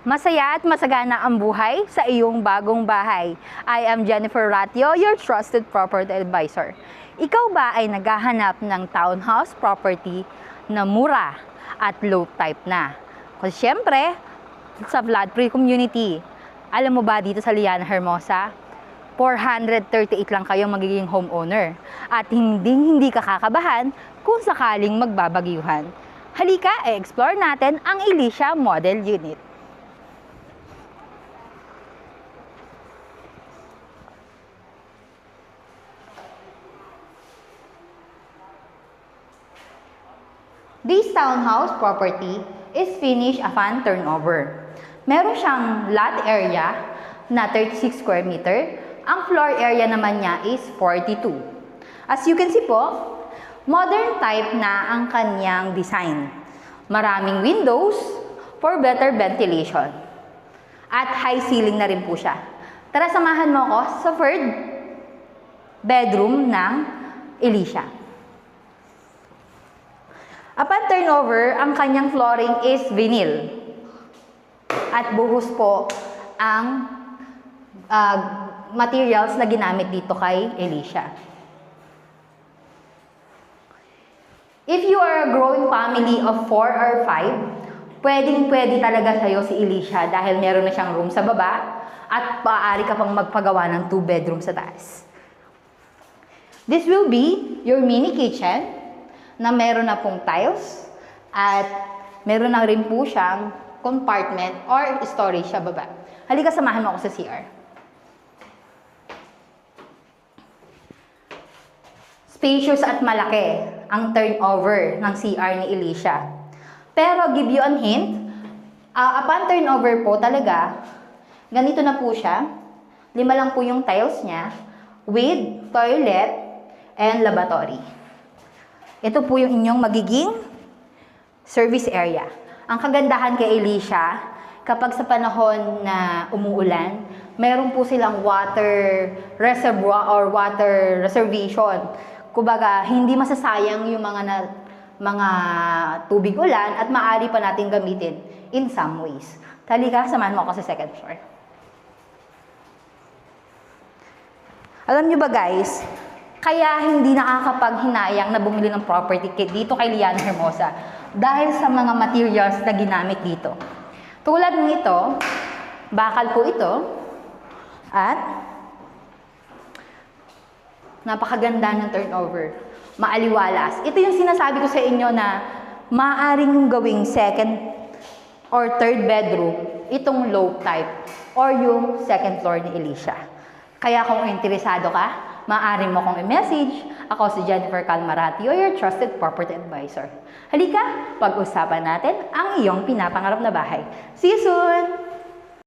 Masaya at masagana ang buhay sa iyong bagong bahay. I am Jennifer Ratio, your trusted property advisor. Ikaw ba ay naghahanap ng townhouse property na mura at low type na? Kasi syempre, sa flood-free community, alam mo ba dito sa Liana Hermosa, 438 lang kayong magiging homeowner at hindi ka kakabahan kung sakaling magbabagyuhan. Halika, i-explore natin ang Alicia Model Unit. This townhouse property is finished upon turnover. Meron siyang lot area na 36 square meter. Ang floor area naman niya is 42. As you can see po, modern type na ang kanyang design. Maraming windows for better ventilation. At high ceiling na rin po siya. Tara, samahan mo ako sa third bedroom ng Alicia. Upon turnover, ang kanyang flooring is vinyl. At buhos po ang materials na ginamit dito kay Alicia. If you are a growing family of 4 or 5, pwedeng-pwede talaga sa'yo si Alicia dahil meron na siyang room sa baba at maaari ka pang magpagawa ng 2 bedroom sa taas. This will be your mini kitchen na meron na pong tiles at meron na rin po siyang compartment or storage sa baba. Halika, samahan mo ako sa CR. Spacious at malaki ang turnover ng CR ni Alicia. Pero give you a hint, upon turnover po talaga, ganito na po siya. 5 lang po yung tiles niya with toilet and lavatory. Ito po yung inyong magiging service area. Ang kagandahan kay Alicia, kapag sa panahon na umuulan, meron po silang water reservoir or water reservation. Kumbaga, hindi masasayang yung mga tubig ulan at maaari pa natin gamitin in some ways. Halika, samahan mo ako sa second floor. Alam nyo ba guys, kaya hindi nakakapaghinayang na bumili ng property dito kay Liana Hermosa dahil sa mga materials na ginamit dito. Tulad ng ito, bakal po ito, at napakaganda ng turnover. Maaliwalas. Ito yung sinasabi ko sa inyo na maaaring yung gawing second or third bedroom, itong low type or yung second floor ni Alicia. Kaya kung interesado ka, maaari mo kong i-message. Ako si Jennifer Calmaratio, your trusted property advisor. Halika, pag-usapan natin ang iyong pinapangarap na bahay. See you soon!